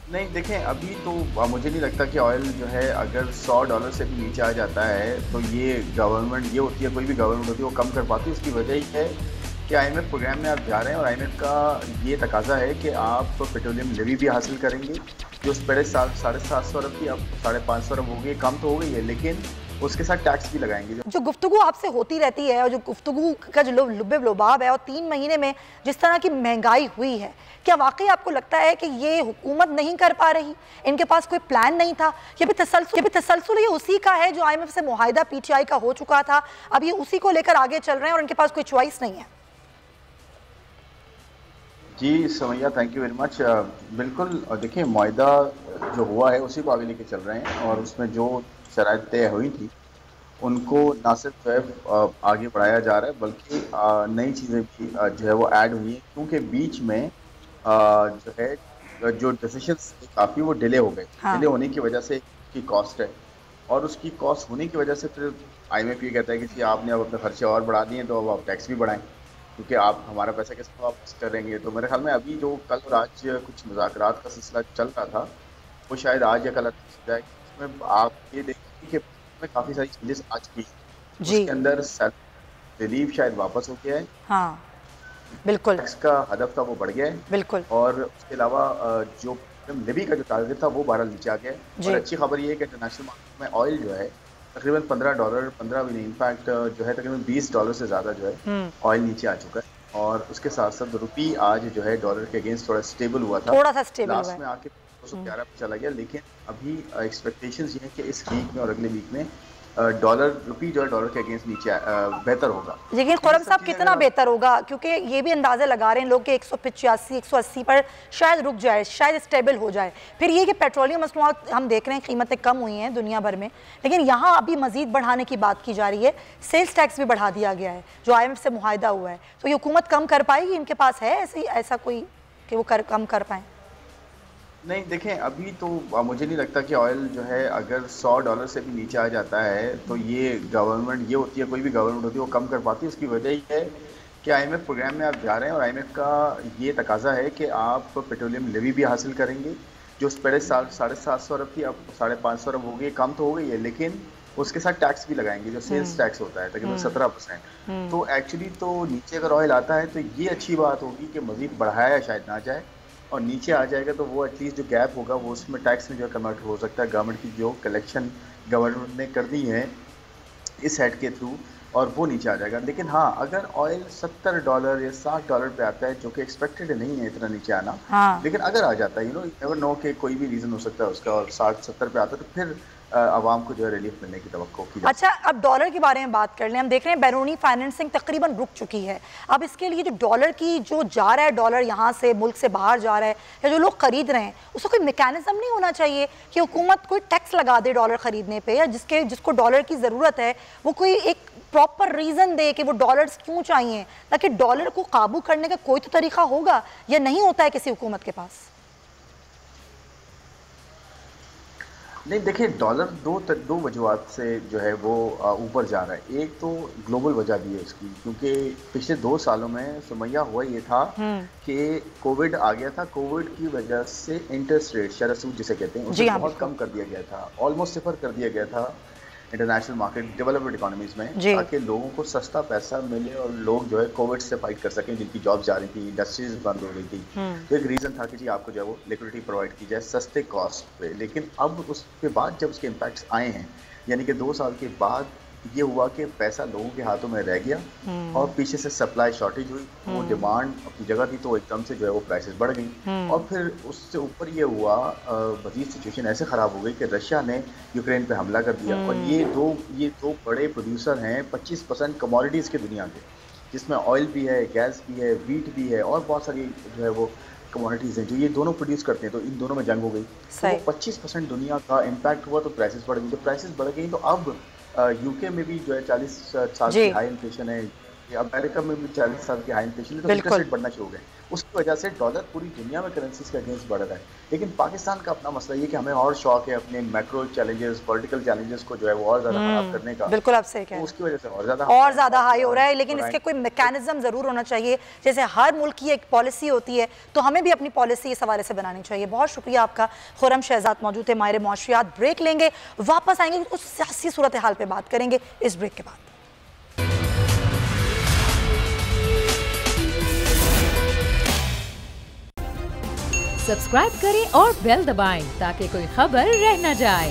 नहीं देखें, अभी तो मुझे नहीं लगता कि ऑयल जो है अगर $100 से भी नीचे आ जाता है तो ये गवर्नमेंट ये होती है, कोई भी गवर्नमेंट होती है वो कम कर पाती है। उसकी वजह ही है कि आईएमएफ प्रोग्राम में आप जा रहे हैं और आईएमएफ का ये तकाजा है कि आप पेट्रोलियम लेवी भी हासिल करेंगे, जो उस पहले 750 अरब थी अब 550 अरब हो गई, कम तो हो गई है लेकिन उसके साथ टैक्स भी लगाएंगे। जो गुफ्तगू आपसे होती रहती है और जो गुफ्तगू का जो लुब्बे लुबाब है और 3 महीने में जिस तरह की महंगाई हुई है, क्या वाकई आपको लगता है कि ये हुकूमत नहीं कर पा रही, इनके पास कोई प्लान नहीं था? ये भी तसलसल ये उसी का है जो आईएमएफ से मुआहिदा पीटीआई का हो चुका था, अब ये उसी को लेकर आगे चल रहे हैं और इनके पास कोई चॉइस नहीं है? जी समैया, थैंक यू वेरी मच। बिल्कुल, देखिए मुआहिदा जो हुआ है उसी को आगे लेके चल रहे हैं और उसमें जो शराइत तय हुई थी उनको ना सिर्फ जो है आगे बढ़ाया जा रहा है बल्कि नई चीज़ें भी जो है वो ऐड हुई हैं, क्योंकि बीच में जो है जो डिसीजंस काफ़ी वो डिले हो गए। हाँ। डिले होने की वजह से की कॉस्ट है और उसकी कॉस्ट होने की वजह से फिर आईएमएफ ये कहता है कि जी आपने अब अपने खर्चे और बढ़ा दिए तो अब आप टैक्स भी बढ़ाएं, क्योंकि आप हमारा पैसा कैसे वापस करेंगे। तो मेरे ख्याल में अभी जो कल और आज कुछ मुज़ाकरात का सिलसिला चल रहा था वो शायद आज या कल हो जाए, उसमें आप ये देखेंगे कि में काफ़ी सारी चेंजेस आ चुकी हैं। जी। उसके अंदर रिलीफ शायद वापस हो गया है, हाँ। बिल्कुल। टैक्स का हदफ था वो बढ़ गया है बिल्कुल। और उसके अलावा जो लिबी का जो टारगेट था वो बहरहाल नीचे आ गया है। और जी। अच्छी खबर ये है कि इंटरनेशनल मार्केट में ऑयल जो है तकरीबन $15, 15 भी नहीं, इनफैक्ट जो है तकरीबन $20 से ज़्यादा जो है ऑयल नीचे आ चुका है। और उसके साथ साथ रुपी आज जो है डॉलर के अगेंस्ट थोड़ा स्टेबल हुआ था, थोड़ा सा स्टेबल हुआ लास्ट है। में आके 211 पे चला गया, लेकिन अभी एक्सपेक्टेशंस ये है कि इस वीक में और अगले वीक में रुपी जो है डॉलर के अगेंस्ट नीचे बेहतर होगा। लेकिन तो ये खुर्रम सब साहब चीज़ें अगर कितना आप बेहतर होगा, क्योंकि ये भी अंदाजे लगा रहे हैं लोग कि 185 180 पर शायद रुक जाए, शायद स्टेबल हो जाए। फिर ये कि पेट्रोलियम मसनूआत हम देख रहे हैं कीमतें कम हुई हैं दुनिया भर में, लेकिन यहाँ अभी मजीद बढ़ाने की बात की जा रही है। सेल्स टैक्स भी बढ़ा दिया गया है जो आईएमएफ से मुआहिदा हुआ है, तो ये हुकूमत कम कर पाएगी? इनके पास है ऐसा कोई कि वो कम कर पाए? नहीं देखें, अभी तो मुझे नहीं लगता कि ऑयल जो है अगर $100 से भी नीचे आ जाता है तो ये गवर्नमेंट ये होती है, कोई भी गवर्नमेंट होती है वो कम कर पाती है। उसकी वजह ही है कि आईएमएफ प्रोग्राम में आप जा रहे हैं और आईएमएफ का ये तकाजा है कि आप पेट्रोलियम लेवी भी हासिल करेंगे, जो उस पहले 750 अरब थी अब 550 अरब हो गई, कम तो हो गई है लेकिन उसके साथ टैक्स भी लगाएंगे जो सेल्स टैक्स होता है तकरीबन 17%। तो एक्चुअली तो नीचे अगर ऑयल आता है तो ये अच्छी बात होगी कि मजीद बढ़ाया शायद ना जाए, और नीचे आ जाएगा तो वो एटलीस्ट जो गैप होगा वो उसमें टैक्स में जो कन्वर्ट हो सकता है। गवर्नमेंट की जो कलेक्शन गवर्नमेंट ने कर दी है इस हेड के थ्रू, और वो नीचे आ जाएगा। लेकिन हाँ, अगर ऑयल $70 या $60 पे आता है, जो कि एक्सपेक्टेड नहीं है इतना नीचे आना, हाँ। लेकिन अगर आ जाता है, नेवर नो कि कोई भी रीज़न हो सकता है उसका, और 60-70 पे आता है तो फिर आवाम को जो है रिलीफ मिलने की तवक्को की जा अच्छा, अब डॉलर के बारे में बात कर लें। हम देख रहे हैं बैरूनी फाइनेंसिंग तकरीबन रुक चुकी है। अब इसके लिए जो डॉलर की जो जा रहा है, डॉलर यहाँ से मुल्क से बाहर जा रहा है या जो लोग खरीद रहे हैं, उसका कोई मैकेनिज्म नहीं होना चाहिए कि हुकूमत कोई टैक्स लगा दे डॉलर खरीदने पे, या जिसको डॉलर की ज़रूरत है वो कोई एक प्रॉपर रीज़न दे कि वो डॉलर्स क्यों चाहिए, ताकि डॉलर को काबू करने का कोई तो तरीका होगा, या नहीं होता है किसी हुकूमत के पास? नहीं देखिए, डॉलर दो वजूहत से जो है वो ऊपर जा रहा है। एक तो ग्लोबल वजह भी है इसकी, क्योंकि पिछले 2 सालों में सुमैया हुआ ये था कि कोविड आ गया था। कोविड की वजह से इंटरेस्ट रेट, शरह सूद जिसे कहते हैं, उसे जी हाँ, बहुत बिल्कुल। कम कर दिया गया था, ऑलमोस्ट सिफर कर दिया गया था इंटरनेशनल मार्केट डेवलप्ड इकोनॉमीज में, जी। ताकि लोगों को सस्ता पैसा मिले और लोग जो है कोविड से फाइट कर सकें, जिनकी जॉब जा रही थी, इंडस्ट्रीज बंद हो गई थी। तो एक रीज़न था कि जी आपको जो है वो लिक्विडिटी प्रोवाइड की जाए सस्ते कॉस्ट पे। लेकिन अब उसके बाद जब उसके इम्पैक्ट्स आए हैं, यानी कि 2 साल के बाद ये हुआ कि पैसा लोगों के हाथों में रह गया और पीछे से सप्लाई शॉर्टेज हुई, वो डिमांड अपनी जगह थी तो एकदम से जो है वो प्राइसेस बढ़ गई। और फिर उससे ऊपर ये हुआ, मजीद सिचुएशन ऐसे ख़राब हो गई कि रशिया ने यूक्रेन पे हमला कर दिया, और ये दो बड़े प्रोड्यूसर हैं 25% कमोडिटीज़ के दुनिया के, जिसमें ऑयल भी है, गैस भी है, वीट भी है और बहुत सारी जो है वो कमोडिटीज़ हैं जो ये दोनों प्रोड्यूस करते हैं। तो इन दोनों में जंग हो गई तो वो 25% दुनिया का इम्पैक्ट हुआ, तो प्राइसेस बढ़ गई। जब प्राइसेस बढ़ गई तो अब यूके में भी जो है 40 साल की हाई इन्फ्लेशन है, अमेरिका में भी 40 साल की हाई इन्फ्लेशन है, तो इंटरेस्ट रेट बढ़ना शुरू हो गए। उसकी वजह से डॉलर पूरी दुनिया में करेंसीज के अगेंस्ट बढ़ रहा है। लेकिन पाकिस्तान का अपना मसला ये कि हमें और शौक है अपने मैक्रो चैलेंजेस, पॉलिटिकल चैलेंजेस को जो है वो और ज़्यादा खराब करने का। बिल्कुल आप सही कह तो रहे हैं। उसकी वजह से और ज़्यादा हाई हो रहा है, लेकिन इसके कोई मैकेनिज्म ज़रूर होना चाहिए। जैसे हर मुल्क की एक पॉलिसी होती है, तो हमें भी अपनी पॉलिसी इस हवाले से बनानी चाहिए। बहुत शुक्रिया आपका। खुर्रम शहजाद मौजूद थे, माहिर मुआशरियात। ब्रेक लेंगे, वापस आएंगे, उस सियासी सूरत हाल पर बात करेंगे इस ब्रेक के बाद। सब्सक्राइब करें और बेल दबाएं ताकि कोई खबर रह न जाए।